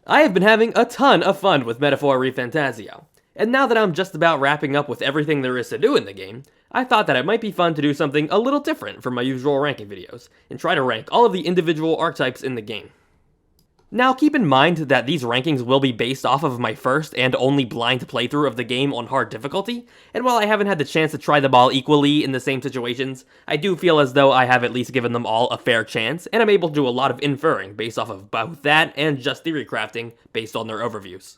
I have been having a ton of fun with Metaphor Refantazio, and now that I'm just about wrapping up with everything there is to do in the game, I thought that it might be fun to do something a little different from my usual ranking videos, and try to rank all of the individual archetypes in the game. Now keep in mind that these rankings will be based off of my first and only blind playthrough of the game on hard difficulty, and while I haven't had the chance to try them all equally in the same situations, I do feel as though I have at least given them all a fair chance, and I'm able to do a lot of inferring based off of both that and just theory crafting based on their overviews.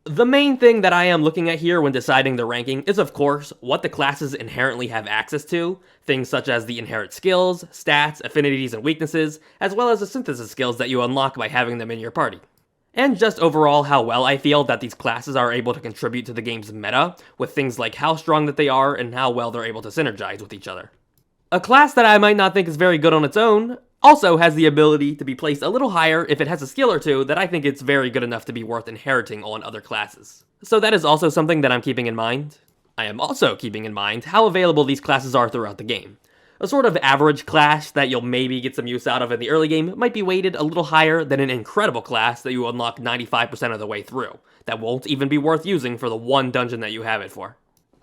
The main thing that I am looking at here when deciding the ranking is, of course, what the classes inherently have access to, things such as the inherent skills, stats, affinities, and weaknesses, as well as the synthesis skills that you unlock by having them in your party. And just overall how well I feel that these classes are able to contribute to the game's meta, with things like how strong that they are and how well they're able to synergize with each other. A class that I might not think is very good on its own also has the ability to be placed a little higher if it has a skill or two that I think it's very good enough to be worth inheriting on other classes. So that is also something that I'm keeping in mind. I am also keeping in mind how available these classes are throughout the game. A sort of average class that you'll maybe get some use out of in the early game might be weighted a little higher than an incredible class that you unlock 95% of the way through, that won't even be worth using for the one dungeon that you have it for.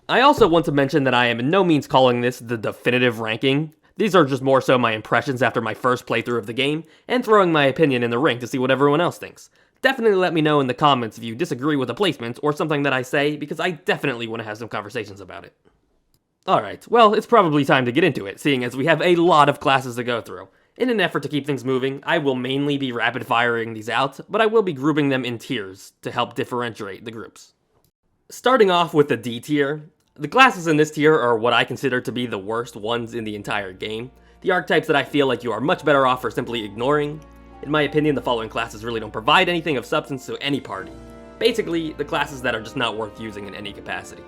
I also want to mention that I am in no means calling this the definitive ranking. These are just more so my impressions after my first playthrough of the game, and throwing my opinion in the ring to see what everyone else thinks. Definitely let me know in the comments if you disagree with the placement or something that I say, because I definitely want to have some conversations about it. Alright, well, it's probably time to get into it, seeing as we have a lot of classes to go through. In an effort to keep things moving, I will mainly be rapid-firing these out, but I will be grouping them in tiers to help differentiate the groups. Starting off with the D tier, the classes in this tier are what I consider to be the worst ones in the entire game. The archetypes that I feel like you are much better off for simply ignoring. In my opinion, the following classes really don't provide anything of substance to any party. Basically, the classes that are just not worth using in any capacity.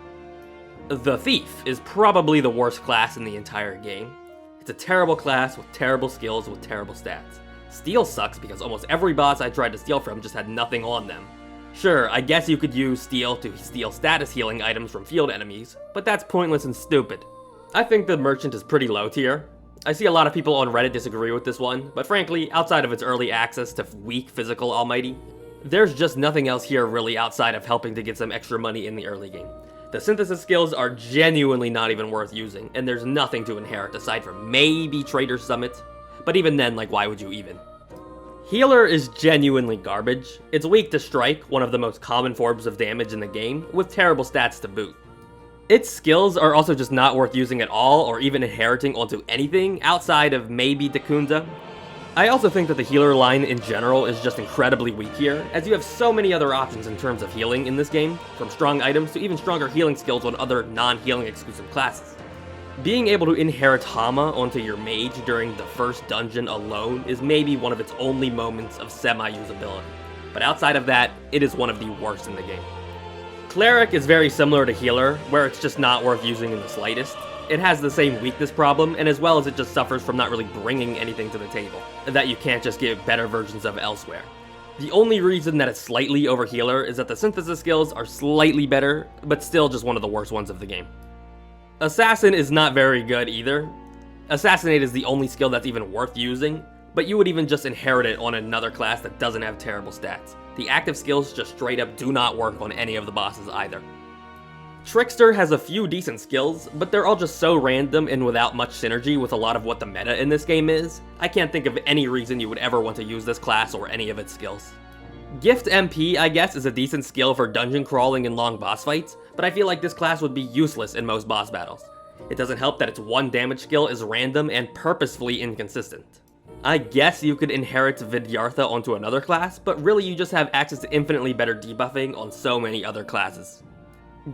The Thief is probably the worst class in the entire game. It's a terrible class with terrible skills with terrible stats. Steal sucks because almost every boss I tried to steal from just had nothing on them. Sure, I guess you could use Steal to steal status healing items from field enemies, but that's pointless and stupid. I think the Merchant is pretty low tier. I see a lot of people on Reddit disagree with this one, but frankly, outside of its early access to weak physical almighty, there's just nothing else here really outside of helping to get some extra money in the early game. The synthesis skills are genuinely not even worth using, and there's nothing to inherit aside from maybe Trader's Summit, but even then, like, why would you even? Healer is genuinely garbage. It's weak to strike, one of the most common forms of damage in the game, with terrible stats to boot. Its skills are also just not worth using at all, or even inheriting onto anything outside of maybe Dacunda. I also think that the healer line in general is just incredibly weak here, as you have so many other options in terms of healing in this game, from strong items to even stronger healing skills on other non-healing exclusive classes. Being able to inherit Hama onto your mage during the first dungeon alone is maybe one of its only moments of semi-usability, but outside of that, it is one of the worst in the game. Cleric is very similar to Healer, where it's just not worth using in the slightest. It has the same weakness problem, and as well as it just suffers from not really bringing anything to the table, that you can't just get better versions of elsewhere. The only reason that it's slightly over Healer is that the synthesis skills are slightly better, but still just one of the worst ones of the game. Assassin is not very good either. Assassinate is the only skill that's even worth using, but you would even just inherit it on another class that doesn't have terrible stats. The active skills just straight up do not work on any of the bosses either. Trickster has a few decent skills, but they're all just so random and without much synergy with a lot of what the meta in this game is. I can't think of any reason you would ever want to use this class or any of its skills. Gift MP, I guess, is a decent skill for dungeon crawling and long boss fights, but I feel like this class would be useless in most boss battles. It doesn't help that its one damage skill is random and purposefully inconsistent. I guess you could inherit Vidyartha onto another class, but really you just have access to infinitely better debuffing on so many other classes.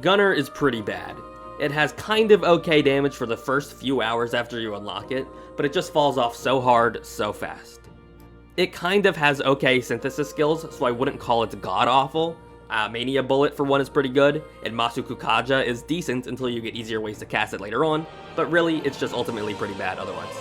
Gunner is pretty bad. It has kind of okay damage for the first few hours after you unlock it, but it just falls off so hard, so fast. It kind of has okay synthesis skills, so I wouldn't call it god-awful. Mania Bullet for one is pretty good, and Masu Kukaja is decent until you get easier ways to cast it later on, but really, it's just ultimately pretty bad otherwise.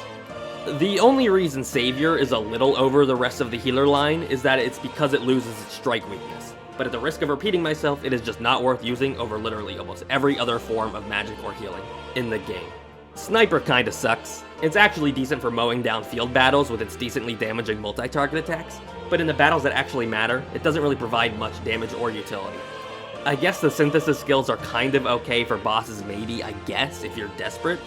The only reason Savior is a little over the rest of the healer line is that it's because it loses its strike weakness, but at the risk of repeating myself, it is just not worth using over literally almost every other form of magic or healing in the game. Sniper kinda sucks. It's actually decent for mowing down field battles with its decently damaging multi-target attacks, but in the battles that actually matter, it doesn't really provide much damage or utility. I guess the synthesis skills are kind of okay for bosses maybe, I guess, if you're desperate.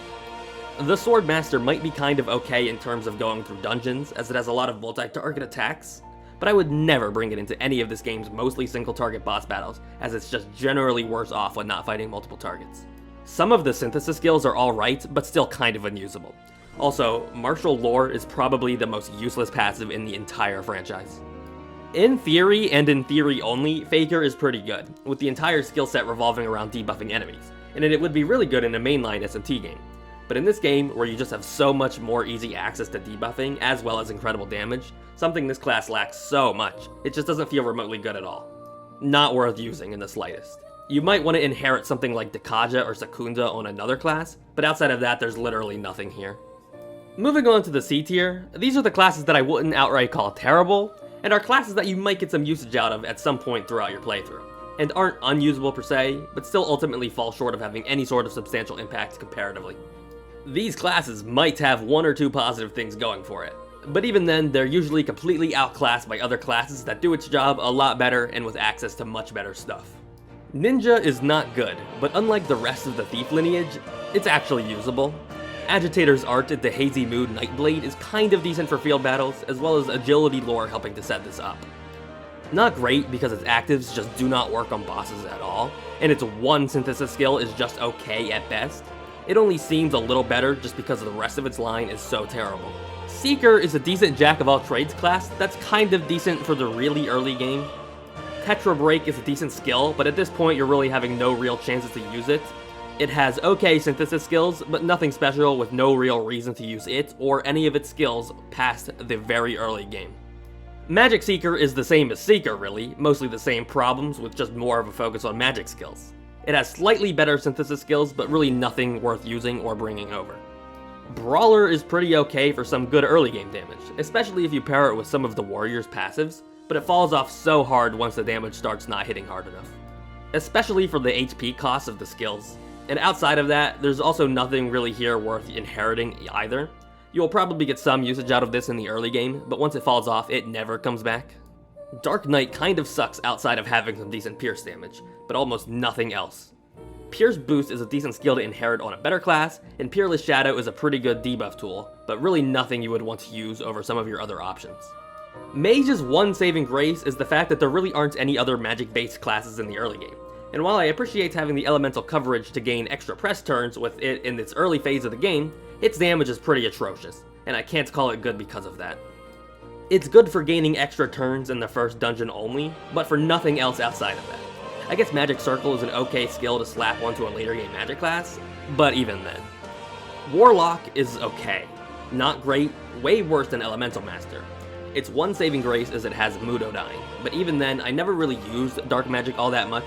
The Swordmaster might be kind of okay in terms of going through dungeons, as it has a lot of multi-target attacks, but I would never bring it into any of this game's mostly single-target boss battles, as it's just generally worse off when not fighting multiple targets. Some of the synthesis skills are alright, but still kind of unusable. Also, Martial Lore is probably the most useless passive in the entire franchise. In theory, and in theory only, Faker is pretty good, with the entire skill set revolving around debuffing enemies, and it would be really good in a mainline SMT game. But in this game, where you just have so much more easy access to debuffing, as well as incredible damage, something this class lacks so much, it just doesn't feel remotely good at all. Not worth using in the slightest. You might want to inherit something like Dekaja or Secunda on another class, but outside of that, there's literally nothing here. Moving on to the C tier, these are the classes that I wouldn't outright call terrible, and are classes that you might get some usage out of at some point throughout your playthrough, and aren't unusable per se, but still ultimately fall short of having any sort of substantial impact comparatively. These classes might have one or two positive things going for it, but even then, they're usually completely outclassed by other classes that do its job a lot better and with access to much better stuff. Ninja is not good, but unlike the rest of the Thief lineage, it's actually usable. Agitator's art at the Hazy Mood Nightblade is kind of decent for field battles, as well as agility lore helping to set this up. Not great because its actives just do not work on bosses at all, and its one synthesis skill is just okay at best. It only seems a little better just because the rest of its line is so terrible. Seeker is a decent jack-of-all-trades class that's kind of decent for the really early game. Tetra Break is a decent skill, but at this point you're really having no real chances to use it. It has okay synthesis skills, but nothing special with no real reason to use it or any of its skills past the very early game. Magic Seeker is the same as Seeker really, mostly the same problems with just more of a focus on magic skills. It has slightly better synthesis skills, but really nothing worth using or bringing over. Brawler is pretty okay for some good early game damage, especially if you pair it with some of the warrior's passives, but it falls off so hard once the damage starts not hitting hard enough. Especially for the HP costs of the skills. And outside of that, there's also nothing really here worth inheriting either. You'll probably get some usage out of this in the early game, but once it falls off, it never comes back. Dark Knight kind of sucks outside of having some decent pierce damage, but almost nothing else. Pierce Boost is a decent skill to inherit on a better class, and Peerless Shadow is a pretty good debuff tool, but really nothing you would want to use over some of your other options. Mage's one saving grace is the fact that there really aren't any other magic-based classes in the early game, and while I appreciate having the elemental coverage to gain extra press turns with it in its early phase of the game, its damage is pretty atrocious, and I can't call it good because of that. It's good for gaining extra turns in the first dungeon only, but for nothing else outside of that. I guess Magic Circle is an okay skill to slap onto a later game magic class, but even then. Warlock is okay. Not great, way worse than Elemental Master. Its one saving grace is it has Mudo dying, but even then, I never really used Dark Magic all that much.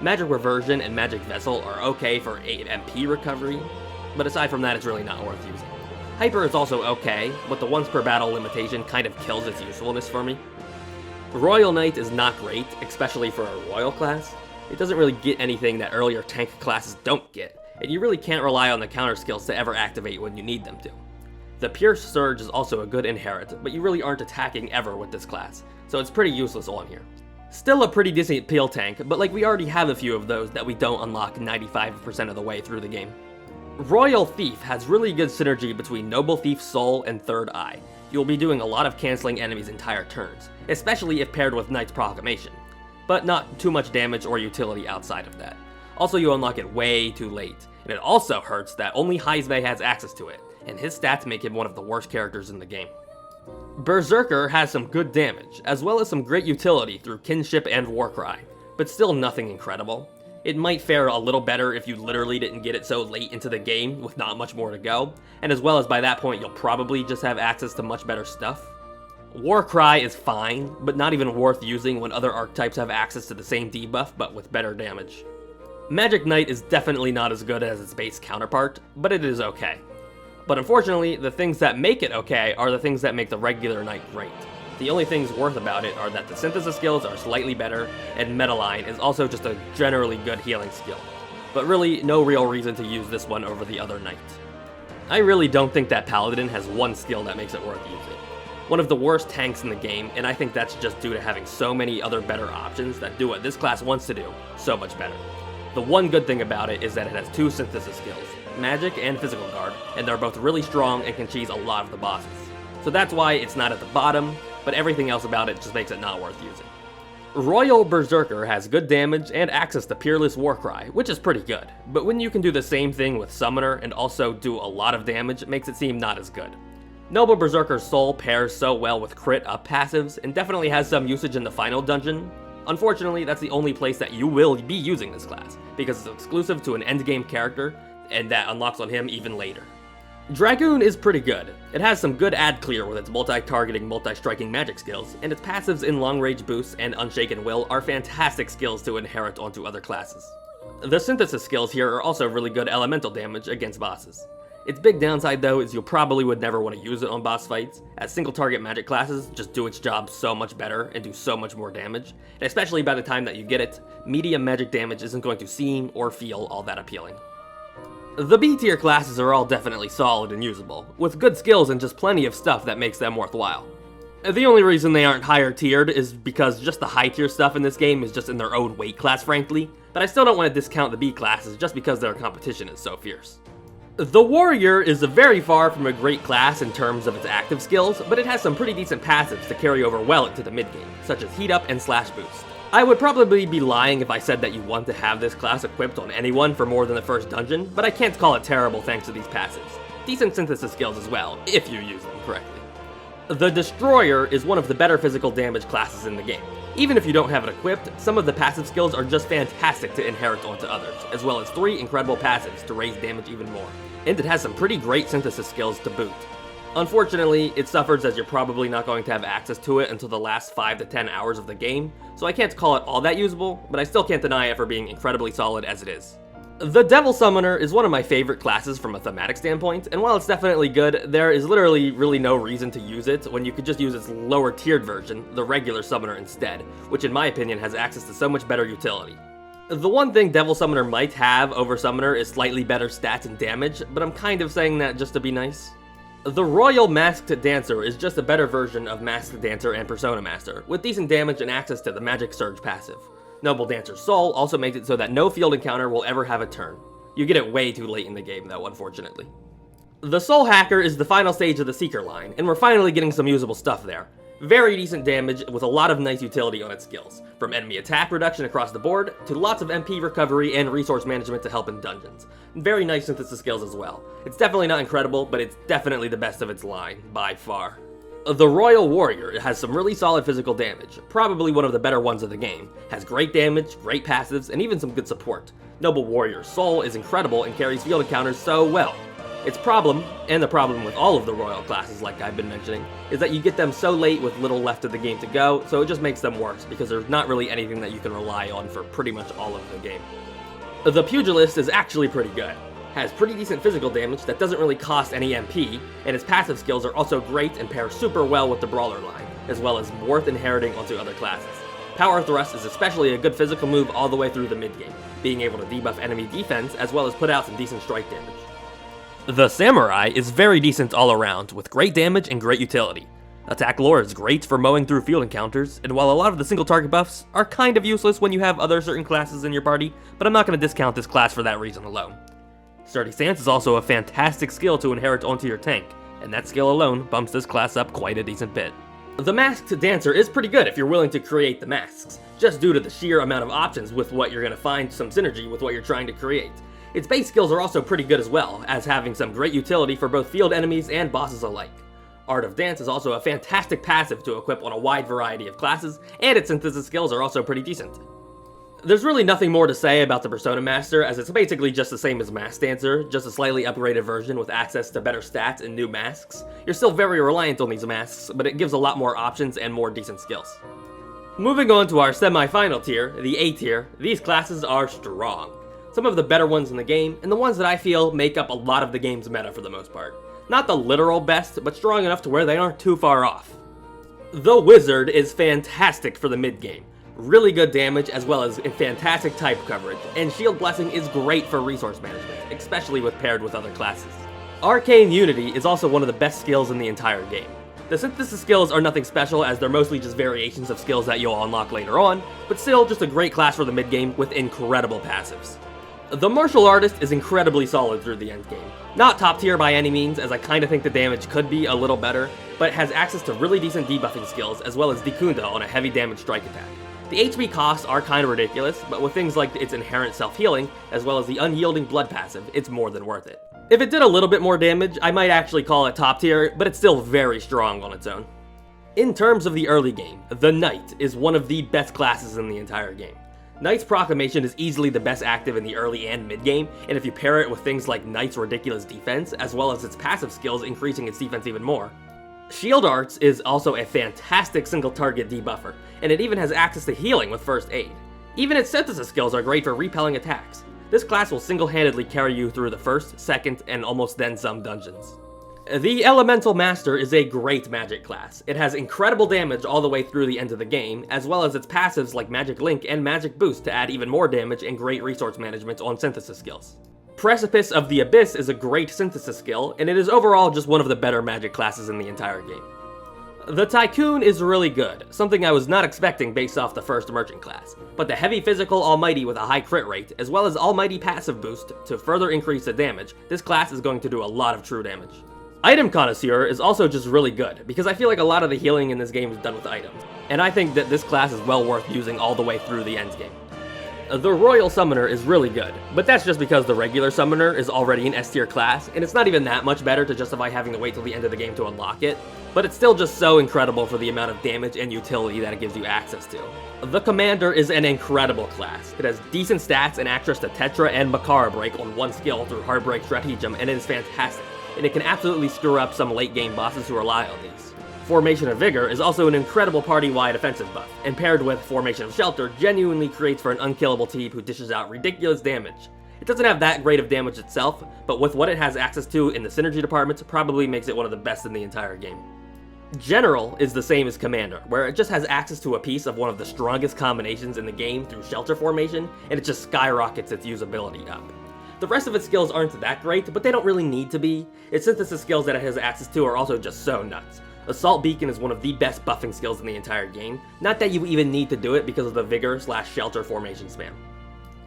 Magic Reversion and Magic Vessel are okay for 8 MP recovery, but aside from that, it's really not worth using. Hyper is also okay, but the once per battle limitation kind of kills its usefulness for me. Royal Knight is not great, especially for a Royal class. It doesn't really get anything that earlier tank classes don't get, and you really can't rely on the counter skills to ever activate when you need them to. The Pierce Surge is also a good inherit, but you really aren't attacking ever with this class, so it's pretty useless on here. Still a pretty decent peel tank, but like we already have a few of those that we don't unlock 95% of the way through the game. Royal Thief has really good synergy between Noble Thief's Soul and Third Eye. You'll be doing a lot of canceling enemies' entire turns, especially if paired with Knight's Proclamation, but not too much damage or utility outside of that. Also, you unlock it way too late, and it also hurts that only Heisbei has access to it, and his stats make him one of the worst characters in the game. Berserker has some good damage, as well as some great utility through Kinship and Warcry, but still nothing incredible. It might fare a little better if you literally didn't get it so late into the game with not much more to go, and as well as by that point you'll probably just have access to much better stuff. Warcry is fine, but not even worth using when other archetypes have access to the same debuff but with better damage. Magic Knight is definitely not as good as its base counterpart, but it is okay. But unfortunately, the things that make it okay are the things that make the regular Knight great. The only things worth about it are that the synthesis skills are slightly better, and Metaline is also just a generally good healing skill. But really, no real reason to use this one over the other Knight. I really don't think that Paladin has one skill that makes it worth using. one of the worst tanks in the game, and I think that's just due to having so many other better options that do what this class wants to do so much better. The one good thing about it is that it has two synthesis skills, magic and physical guard, and they're both really strong and can cheese a lot of the bosses. So that's why it's not at the bottom, but everything else about it just makes it not worth using. Royal Berserker has good damage and access to Peerless Warcry, which is pretty good, but when you can do the same thing with Summoner and also do a lot of damage, it makes it seem not as good. Noble Berserker's Soul pairs so well with crit up passives and definitely has some usage in the final dungeon. Unfortunately, that's the only place that you will be using this class, because it's exclusive to an endgame character, and that unlocks on him even later. Dragoon is pretty good. It has some good ad clear with its multi-targeting, multi-striking magic skills, and its passives in long-range boosts and Unshaken Will are fantastic skills to inherit onto other classes. The synthesis skills here are also really good elemental damage against bosses. Its big downside though is you probably would never want to use it on boss fights, as single target magic classes just do its job so much better and do so much more damage, and especially by the time that you get it, medium magic damage isn't going to seem or feel all that appealing. The B tier classes are all definitely solid and usable, with good skills and just plenty of stuff that makes them worthwhile. The only reason they aren't higher tiered is because just the high tier stuff in this game is just in their own weight class frankly, but I still don't want to discount the B classes just because their competition is so fierce. The Warrior is very far from a great class in terms of its active skills, but it has some pretty decent passives to carry over well into the mid game, such as Heat Up and Slash Boost. I would probably be lying if I said that you want to have this class equipped on anyone for more than the first dungeon, but I can't call it terrible thanks to these passives. Decent synthesis skills as well, if you use them correctly. The Destroyer is one of the better physical damage classes in the game. Even if you don't have it equipped, some of the passive skills are just fantastic to inherit onto others, as well as 3 incredible passives to raise damage even more. And it has some pretty great synthesis skills to boot. Unfortunately, it suffers as you're probably not going to have access to it until the last 5 to 10 hours of the game, so I can't call it all that usable, but I still can't deny it for being incredibly solid as it is. The Devil Summoner is one of my favorite classes from a thematic standpoint, and while it's definitely good, there is literally really no reason to use it when you could just use its lower tiered version, the regular Summoner instead, which in my opinion has access to so much better utility. The one thing Devil Summoner might have over Summoner is slightly better stats and damage, but I'm kind of saying that just to be nice. The Royal Masked Dancer is just a better version of Masked Dancer and Persona Master, with decent damage and access to the Magic Surge passive. Noble Dancer's Soul also makes it so that no field encounter will ever have a turn. You get it way too late in the game though, unfortunately. The Soul Hacker is the final stage of the Seeker line, and we're finally getting some usable stuff there. Very decent damage with a lot of nice utility on its skills, from enemy attack reduction across the board, to lots of MP recovery and resource management to help in dungeons. Very nice synthesis skills as well. It's definitely not incredible, but it's definitely the best of its line, by far. The Royal Warrior has some really solid physical damage, probably one of the better ones of the game, has great damage, great passives, and even some good support. Noble Warrior's Soul is incredible and carries field encounters so well. Its problem, and the problem with all of the Royal classes like I've been mentioning, is that you get them so late with little left of the game to go, so it just makes them worse, because there's not really anything that you can rely on for pretty much all of the game. The Pugilist is actually pretty good. Has pretty decent physical damage that doesn't really cost any MP, and its passive skills are also great and pair super well with the Brawler line, as well as worth inheriting onto other classes. Power Thrust is especially a good physical move all the way through the mid-game, being able to debuff enemy defense as well as put out some decent strike damage. The Samurai is very decent all around, with great damage and great utility. Attack Lore is great for mowing through field encounters, and while a lot of the single target buffs are kind of useless when you have other certain classes in your party, but I'm not going to discount this class for that reason alone. Sturdy Stance is also a fantastic skill to inherit onto your tank, and that skill alone bumps this class up quite a decent bit. The Masked Dancer is pretty good if you're willing to create the masks, just due to the sheer amount of options with what you're going to find some synergy with what you're trying to create. Its base skills are also pretty good as well, as having some great utility for both field enemies and bosses alike. Art of Dance is also a fantastic passive to equip on a wide variety of classes, and its synthesis skills are also pretty decent. There's really nothing more to say about the Persona Master, as it's basically just the same as Masked Dancer, just a slightly upgraded version with access to better stats and new masks. You're still very reliant on these masks, but it gives a lot more options and more decent skills. Moving on to our semi-final tier, the A tier, these classes are strong. Some of the better ones in the game, and the ones that I feel make up a lot of the game's meta for the most part. Not the literal best, but strong enough to where they aren't too far off. The Wizard is fantastic for the mid-game. Really good damage as well as fantastic type coverage, and Shield Blessing is great for resource management, especially with paired with other classes. Arcane Unity is also one of the best skills in the entire game. The synthesis skills are nothing special as they're mostly just variations of skills that you'll unlock later on, but still just a great class for the mid-game with incredible passives. The martial artist is incredibly solid through the end game. Not top tier by any means, as I kinda think the damage could be a little better, but it has access to really decent debuffing skills as well as Dekunda on a heavy damage strike attack. The HP costs are kinda ridiculous, but with things like its inherent self-healing, as well as the unyielding blood passive, it's more than worth it. If it did a little bit more damage, I might actually call it top tier, but it's still very strong on its own. In terms of the early game, the Knight is one of the best classes in the entire game. Knight's Proclamation is easily the best active in the early and mid game, and if you pair it with things like Knight's ridiculous defense, as well as its passive skills increasing its defense even more. Shield Arts is also a fantastic single target debuffer, and it even has access to healing with First Aid. Even its synthesis skills are great for repelling attacks. This class will single-handedly carry you through the first, second, and almost then some dungeons. The Elemental Master is a great magic class. It has incredible damage all the way through the end of the game, as well as its passives like Magic Link and Magic Boost to add even more damage and great resource management on synthesis skills. Precipice of the Abyss is a great synthesis skill, and it is overall just one of the better magic classes in the entire game. The Tycoon is really good, something I was not expecting based off the first merchant class, but the heavy physical almighty with a high crit rate, as well as almighty passive boost to further increase the damage, this class is going to do a lot of true damage. Item Connoisseur is also just really good, because I feel like a lot of the healing in this game is done with items, and I think that this class is well worth using all the way through the end game. The Royal Summoner is really good, but that's just because the regular Summoner is already an S tier class, and it's not even that much better to justify having to wait till the end of the game to unlock it, but it's still just so incredible for the amount of damage and utility that it gives you access to. The Commander is an incredible class. It has decent stats and access to Tetra and Makara Break on one skill through Heartbreak Stratagem, and it is fantastic, and it can absolutely screw up some late game bosses who rely on these. Formation of Vigor is also an incredible party-wide offensive buff, and paired with Formation of Shelter genuinely creates for an unkillable team who dishes out ridiculous damage. It doesn't have that great of damage itself, but with what it has access to in the synergy department, probably makes it one of the best in the entire game. General is the same as Commander, where it just has access to a piece of one of the strongest combinations in the game through Shelter Formation, and it just skyrockets its usability up. The rest of its skills aren't that great, but they don't really need to be. Its synthesis skills that it has access to are also just so nuts. Assault Beacon is one of the best buffing skills in the entire game, not that you even need to do it because of the Vigor/Shelter formation spam.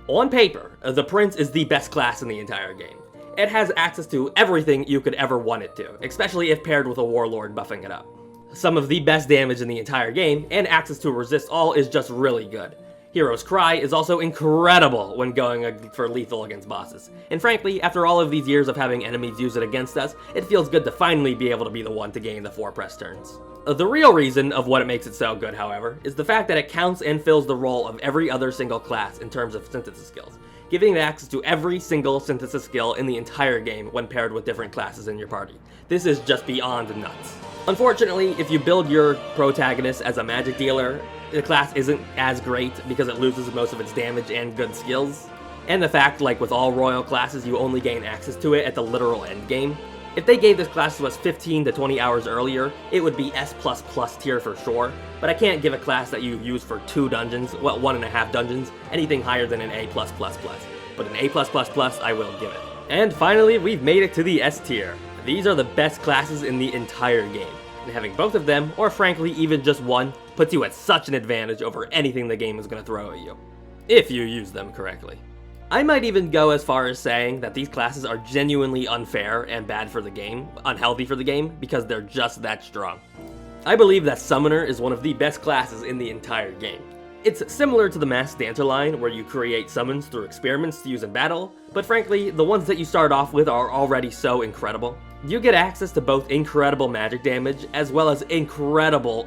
On paper, the Prince is the best class in the entire game. It has access to everything you could ever want it to, especially if paired with a Warlord buffing it up. Some of the best damage in the entire game, and access to Resist All is just really good. Hero's Cry is also incredible when going for lethal against bosses. And frankly, after all of these years of having enemies use it against us, it feels good to finally be able to be the one to gain the 4 press turns. The real reason of what it makes it so good, however, is the fact that it counts and fills the role of every other single class in terms of synthesis skills, giving it access to every single synthesis skill in the entire game when paired with different classes in your party. This is just beyond nuts. Unfortunately, if you build your protagonist as a magic dealer, the class isn't as great because it loses most of its damage and good skills. And the fact, like with all royal classes, you only gain access to it at the literal endgame. If they gave this class to us 15 to 20 hours earlier, it would be S++ tier for sure, but I can't give a class that you use for 2 dungeons, well, 1.5 dungeons, anything higher than an A+++. But an A+++ I will give it. And finally, we've made it to the S tier. These are the best classes in the entire game, and having both of them, or frankly even just one, puts you at such an advantage over anything the game is going to throw at you, if you use them correctly. I might even go as far as saying that these classes are genuinely unfair and bad for the game, unhealthy for the game, because they're just that strong. I believe that Summoner is one of the best classes in the entire game. It's similar to the Masked Dancer line, where you create summons through experiments to use in battle, but frankly, the ones that you start off with are already so incredible. You get access to both incredible magic damage, as well as incredible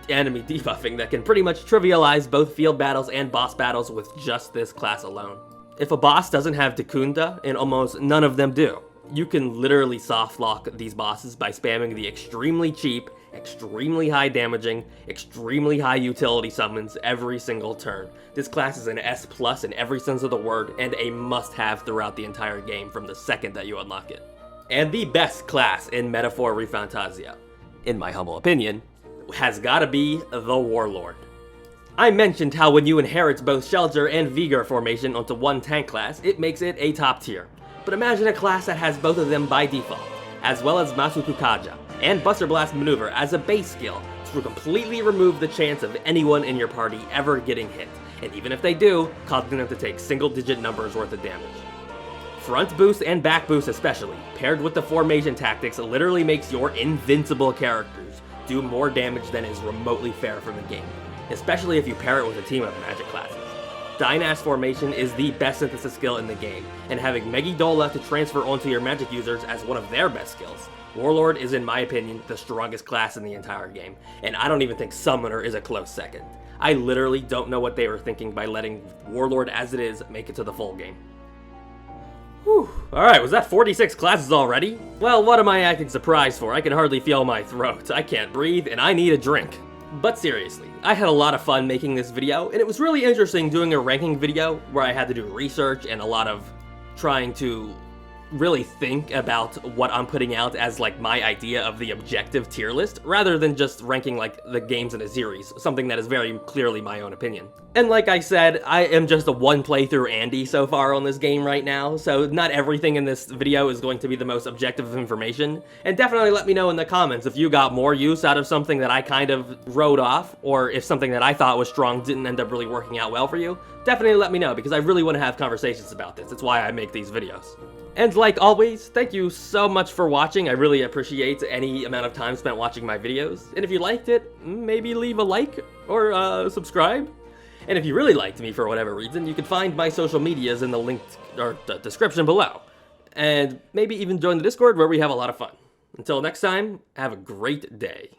enemy debuffing that can pretty much trivialize both field battles and boss battles with just this class alone. If a boss doesn't have Dekunda, and almost none of them do, you can literally softlock these bosses by spamming the extremely cheap, extremely high damaging, extremely high utility summons every single turn. This class is an S+ in every sense of the word, and a must-have throughout the entire game from the second that you unlock it. And the best class in Metaphor Refantazio, in my humble opinion, has gotta be the Warlord. I mentioned how when you inherit both Shelter and Vigor formation onto one tank class, it makes it a top tier. But imagine a class that has both of them by default, as well as Masukukaja, and Buster Blast Maneuver as a base skill to completely remove the chance of anyone in your party ever getting hit, and even if they do, causing them to take single-digit numbers worth of damage. Front boost and back boost especially, paired with the formation tactics, literally makes your invincible characters do more damage than is remotely fair from the game, especially if you pair it with a team of magic classes. Dynash formation is the best synthesis skill in the game, and having Megidola to transfer onto your magic users as one of their best skills. Warlord is, in my opinion, the strongest class in the entire game, and I don't even think Summoner is a close second. I literally don't know what they were thinking by letting Warlord as it is make it to the full game. Whew. Alright, was that 46 classes already? Well, what am I acting surprised for? I can hardly feel my throat, I can't breathe, and I need a drink. But seriously, I had a lot of fun making this video, and it was really interesting doing a ranking video where I had to do research and a lot of trying to really think about what I'm putting out as like my idea of the objective tier list, rather than just ranking like the games in a series, something that is very clearly my own opinion. And like I said, I am just a one playthrough Andy so far on this game right now, so not everything in this video is going to be the most objective information, and definitely let me know in the comments if you got more use out of something that I kind of wrote off, or if something that I thought was strong didn't end up really working out well for you. Definitely let me know, because I really want to have conversations about this. It's why I make these videos. And like always, thank you so much for watching. I really appreciate any amount of time spent watching my videos. And if you liked it, maybe leave a like or subscribe. And if you really liked me for whatever reason, you can find my social medias in the link or the description below. And maybe even join the Discord where we have a lot of fun. Until next time, have a great day.